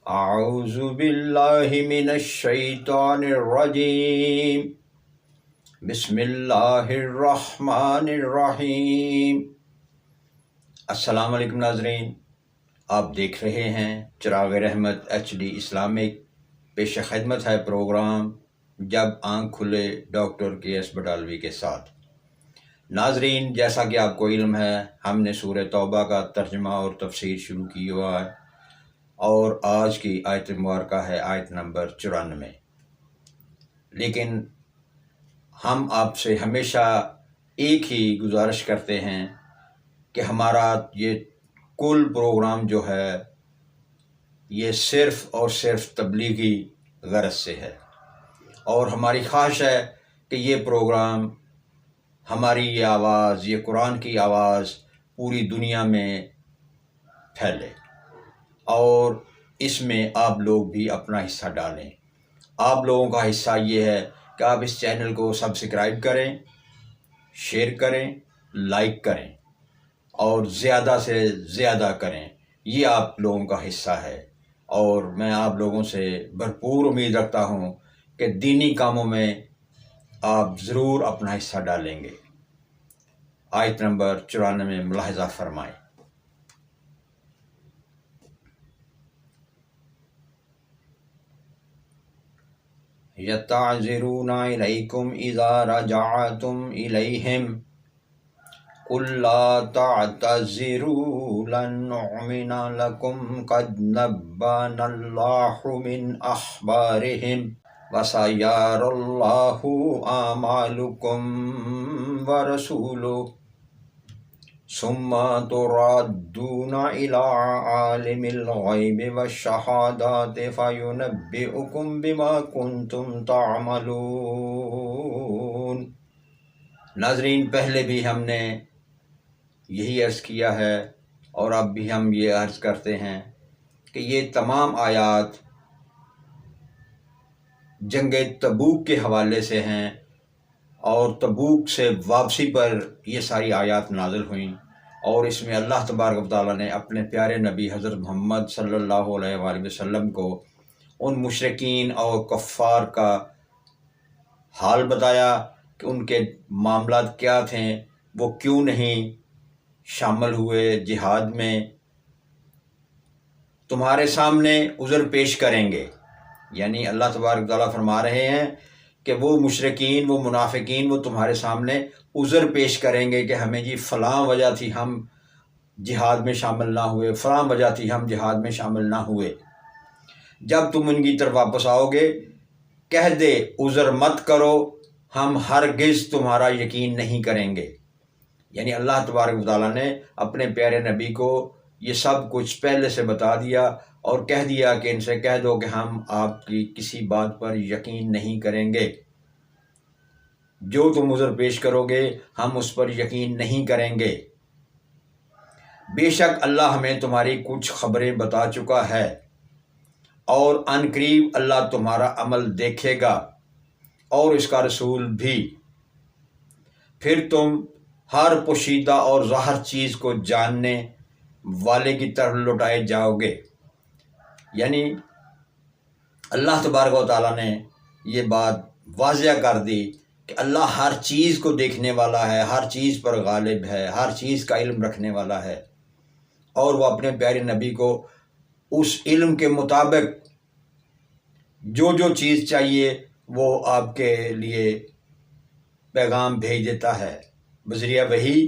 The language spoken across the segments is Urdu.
اعوذ باللہ من الشیطان الرجیم بسم اللہ الرحمن الرحیم۔ السلام علیکم ناظرین، آپ دیکھ رہے ہیں چراغ رحمت HD اسلامک۔ پیش خدمت ہے پروگرام جب آنکھ کھلے ڈاکٹر KS بٹالوی کے ساتھ۔ ناظرین، جیسا کہ آپ کو علم ہے، ہم نے سورہ توبہ کا ترجمہ اور تفسیر شروع کی ہوا ہے، اور آج کی آیت مبارکہ ہے آیت نمبر 94۔ لیکن ہم آپ سے ہمیشہ ایک ہی گزارش کرتے ہیں کہ ہمارا یہ کل پروگرام جو ہے یہ صرف اور صرف تبلیغی غرض سے ہے، اور ہماری خواہش ہے کہ یہ پروگرام، ہماری یہ آواز، یہ قرآن کی آواز پوری دنیا میں پھیلے، اور اس میں آپ لوگ بھی اپنا حصہ ڈالیں۔ آپ لوگوں کا حصہ یہ ہے کہ آپ اس چینل کو سبسکرائب کریں، شیئر کریں، لائک کریں، اور زیادہ سے زیادہ کریں۔ یہ آپ لوگوں کا حصہ ہے، اور میں آپ لوگوں سے بھرپور امید رکھتا ہوں کہ دینی کاموں میں آپ ضرور اپنا حصہ ڈالیں گے۔ آیت نمبر 94 ملاحظہ فرمائیں۔ یتعذرون الیکم اذا رجعتم الیہم قل لا تعتذروا لن نؤمن لکم قد نبأنا اللہ من اخبارہم وسیری اللہ اعمالکم ورسولہ ثم تردون إلى عالم الغیب والشہادۃ فینبئکم بما کنتم تعملون۔ ناظرین، پہلے بھی ہم نے یہی عرض کیا ہے، اور اب بھی ہم یہ عرض کرتے ہیں کہ یہ تمام آیات جنگ تبوک کے حوالے سے ہیں، اور تبوک سے واپسی پر یہ ساری آیات نازل ہوئیں، اور اس میں اللہ تبارک و تعالیٰ نے اپنے پیارے نبی حضرت محمد صلی اللہ علیہ وآلہ وسلم کو ان مشرکین اور کفار کا حال بتایا کہ ان کے معاملات کیا تھے، وہ کیوں نہیں شامل ہوئے جہاد میں۔ تمہارے سامنے عذر پیش کریں گے، یعنی اللہ تبارک و تعالیٰ فرما رہے ہیں کہ وہ مشرکین، وہ منافقین، وہ تمہارے سامنے عذر پیش کریں گے کہ ہمیں جی فلاں وجہ تھی ہم جہاد میں شامل نہ ہوئے، فلاں وجہ تھی ہم جہاد میں شامل نہ ہوئے۔ جب تم ان کی طرف واپس آؤ گے، کہہ دے عذر مت کرو، ہم ہرگز تمہارا یقین نہیں کریں گے۔ یعنی اللہ تبارک و تعالیٰ نے اپنے پیارے نبی کو یہ سب کچھ پہلے سے بتا دیا، اور کہہ دیا کہ ان سے کہہ دو کہ ہم آپ کی کسی بات پر یقین نہیں کریں گے، جو تم عذر پیش کرو گے ہم اس پر یقین نہیں کریں گے۔ بے شک اللہ ہمیں تمہاری کچھ خبریں بتا چکا ہے، اور عن قریب اللہ تمہارا عمل دیکھے گا، اور اس کا رسول بھی۔ پھر تم ہر پوشیدہ اور ظاہر چیز کو جاننے والے کی طرف لوٹائے جاؤ گے۔ یعنی اللہ تبارک و تعالیٰ نے یہ بات واضح کر دی کہ اللہ ہر چیز کو دیکھنے والا ہے، ہر چیز پر غالب ہے، ہر چیز کا علم رکھنے والا ہے، اور وہ اپنے پیارے نبی کو اس علم کے مطابق جو جو چیز چاہیے وہ آپ کے لیے پیغام بھیج دیتا ہے بذریعہ وحی۔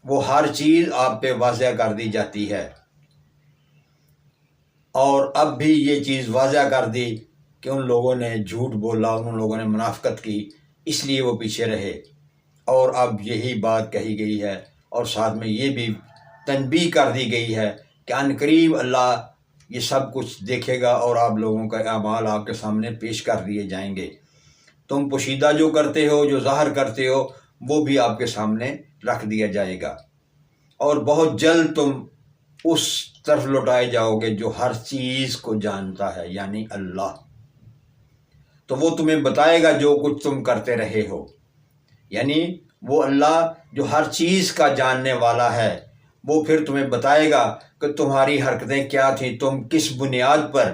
وہ ہر چیز آپ پہ واضح کر دی جاتی ہے، اور اب بھی یہ چیز واضح کر دی کہ ان لوگوں نے جھوٹ بولا، ان لوگوں نے منافقت کی، اس لیے وہ پیچھے رہے، اور اب یہی بات کہی گئی ہے، اور ساتھ میں یہ بھی تنبیہ کر دی گئی ہے کہ عن قریب اللہ یہ سب کچھ دیکھے گا، اور آپ لوگوں کا اعمال آپ کے سامنے پیش کر دیے جائیں گے۔ تم پوشیدہ جو کرتے ہو، جو ظاہر کرتے ہو، وہ بھی آپ کے سامنے رکھ دیا جائے گا، اور بہت جلد تم اس طرف لوٹائے جاؤ گے جو ہر چیز کو جانتا ہے، یعنی اللہ۔ تو وہ تمہیں بتائے گا جو کچھ تم کرتے رہے ہو، یعنی وہ اللہ جو ہر چیز کا جاننے والا ہے، وہ پھر تمہیں بتائے گا کہ تمہاری حرکتیں کیا تھیں، تم کس بنیاد پر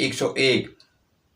101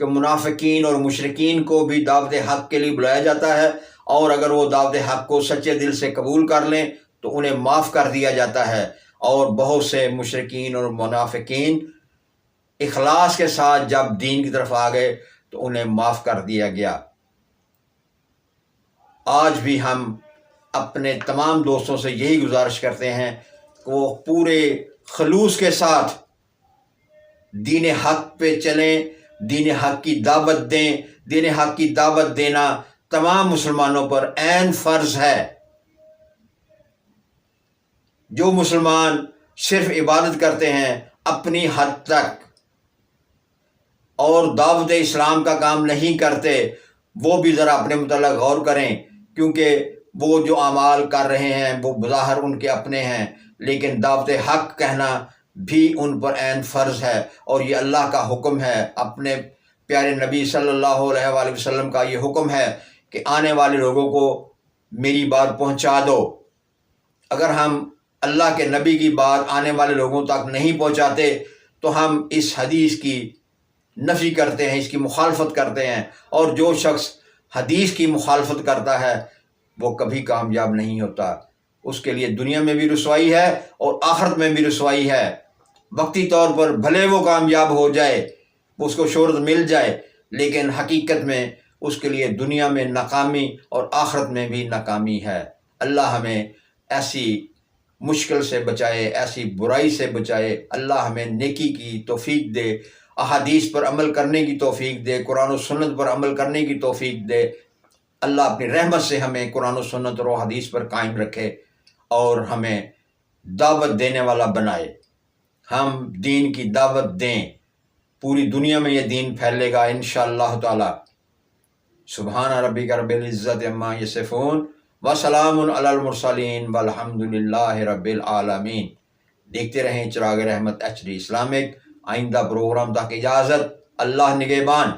کہ منافقین اور مشرکین کو بھی دعوت حق کے لیے بلایا جاتا ہے، اور اگر وہ دعوت حق کو سچے دل سے قبول کر لیں تو انہیں معاف کر دیا جاتا ہے، اور بہت سے مشرکین اور منافقین اخلاص کے ساتھ جب دین کی طرف آ گئے تو انہیں معاف کر دیا گیا۔ آج بھی ہم اپنے تمام دوستوں سے یہی گزارش کرتے ہیں کہ وہ پورے خلوص کے ساتھ دین حق پہ چلیں، دین حق کی دعوت دیں۔ دین حق کی دعوت دینا تمام مسلمانوں پر عین فرض ہے۔ جو مسلمان صرف عبادت کرتے ہیں اپنی حد تک اور دعوت اسلام کا کام نہیں کرتے، وہ بھی ذرا اپنے متعلق غور کریں، کیونکہ وہ جو اعمال کر رہے ہیں وہ بظاہر ان کے اپنے ہیں، لیکن دعوت حق کہنا بھی ان پر عین فرض ہے، اور یہ اللہ کا حکم ہے۔ اپنے پیارے نبی صلی اللہ علیہ وآلہ وسلم کا یہ حکم ہے کہ آنے والے لوگوں کو میری بات پہنچا دو۔ اگر ہم اللہ کے نبی کی بات آنے والے لوگوں تک نہیں پہنچاتے تو ہم اس حدیث کی نفی کرتے ہیں، اس کی مخالفت کرتے ہیں، اور جو شخص حدیث کی مخالفت کرتا ہے وہ کبھی کامیاب نہیں ہوتا۔ اس کے لیے دنیا میں بھی رسوائی ہے اور آخرت میں بھی رسوائی ہے۔ وقتی طور پر بھلے وہ کامیاب ہو جائے، اس کو شہرت مل جائے، لیکن حقیقت میں اس کے لیے دنیا میں ناکامی اور آخرت میں بھی ناکامی ہے۔ اللہ ہمیں ایسی مشکل سے بچائے، ایسی برائی سے بچائے۔ اللہ ہمیں نیکی کی توفیق دے، احادیث پر عمل کرنے کی توفیق دے، قرآن و سنت پر عمل کرنے کی توفیق دے۔ اللہ اپنی رحمت سے ہمیں قرآن و سنت اور حدیث پر قائم رکھے اور ہمیں دعوت دینے والا بنائے۔ ہم دین کی دعوت دیں، پوری دنیا میں یہ دین پھیلے گا انشاءاللہ تعالی۔ سبحان ربک رب العزت عما یصفون وسلام علی المرسلین والحمد للہ رب العالمین۔ دیکھتے رہیں چراغ رحمت HD اسلامک۔ آئندہ پروگرام تک اجازت، اللہ نگہبان۔